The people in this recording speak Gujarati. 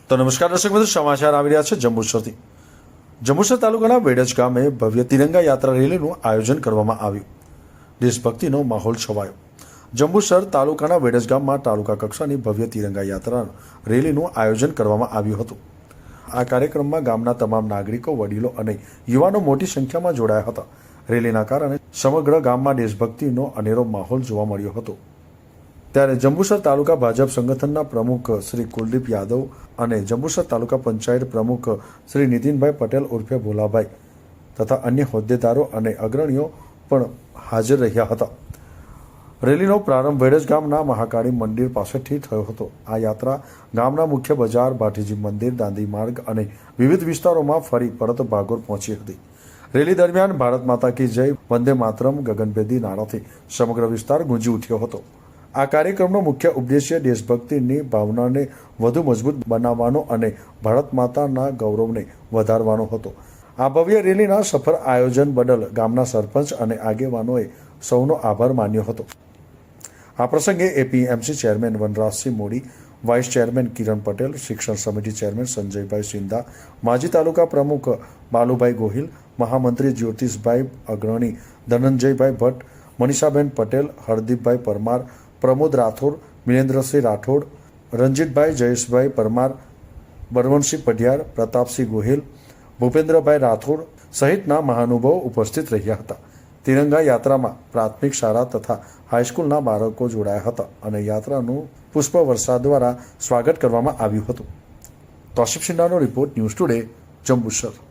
તો નમસ્કાર દર્શક મિત્રો, સમાચાર આવી રહ્યા છે જંબુસરથી। જંબુસર તાલુકાના વેડજ ગામે ભવ્ય તિરંગા યાત્રા રેલીનું આયોજન કરવામાં આવ્યું। દેશભક્તિનો માહોલ છવાયો। જંબુસર તાલુકાના વેડજ ગામમાં તાલુકા કક્ષાની ભવ્ય તિરંગા યાત્રા રેલીનું આયોજન કરવામાં આવ્યું હતું। આ કાર્યક્રમમાં ગામના તમામ નાગરિકો, વડીલો અને યુવાનો મોટી સંખ્યામાં જોડાયા હતા। રેલીના કારણે સમગ્ર ગામમાં દેશભક્તિનો અનેરો માહોલ જોવા મળ્યો હતો। ત્યારે જંબુસર તાલુકા ભાજપ સંગઠનના પ્રમુખ શ્રી કુલદીપ યાદવ અને જંબુસર તાલુકા પંચાયત પ્રમુખ શ્રી નીતિનભાઈ પટેલ ઉર્ફે ભોલાભાઈ તથા અન્ય હોદ્દેદારો અને અગ્રણીઓ પણ હાજર રહ્યા હતા। રેલીનો પ્રારંભ વેડજ ગામના મહાકાળી મંદિર પાસેથી થયો હતો। આ યાત્રા ગામના મુખ્ય બજાર, ભાટીજી મંદિર, દાંડી માર્ગ અને વિવિધ વિસ્તારોમાં ફરી પરત ભાગોળ પહોંચી હતી। રેલી દરમિયાન ભારત માતા કી જય, વંદે માતરમ, ગગનભેદી નારાથી સમગ્ર વિસ્તાર ગુંજી ઉઠ્યો હતો। આ કાર્યક્રમનો મુખ્ય ઉદ્દેશ્ય દેશભક્તિની ભાવનાને વધુ મજબૂત બનાવવાનો અને ભારત માતાના ગૌરવને વધારવાનો હતો। આ ભવ્ય રેલીના સફળ આયોજન બદલ ગામના સરપંચ અને આગેવાનોએ સૌનો આભાર માન્યો હતો। આ પ્રસંગે એપીએમસી ચેરમેન વનરાજસિંહ મોડી, વાઇસ ચેરમેન કિરણ પટેલ, શિક્ષણ સમિતિ ચેરમેન સંજયભાઈ સિંધા, માજી તાલુકા પ્રમુખ બાલુભાઈ ગોહિલ, મહામંત્રી જ્યોતિષભાઈ અગ્રણી, ધનંજયભાઈ ભટ્ટ, મનીષાબેન પટેલ, હરદીપભાઈ પરમાર, પ્રમોદ રાઠોડ, મિલેન્દ્રસિંહ રાઠોડ, રંજીતભાઈ, જયેશભાઈ પરમાર, બળવંતસિંહ પઢિયાર, પ્રતાપસિંહ ગોહિલ, ભૂપેન્દ્રભાઈ રાઠોડ સહિતના મહાનુભાવો ઉપસ્થિત રહ્યા હતા। તિરંગા યાત્રામાં પ્રાથમિક શાળા તથા હાઈસ્કૂલના બાળકો જોડાયા હતા અને યાત્રાનું પુષ્પવર્ષા દ્વારા સ્વાગત કરવામાં આવ્યું હતું। તોશિફ સિન્હાનો રિપોર્ટ, ન્યૂઝ ટુડે, જંબુસર।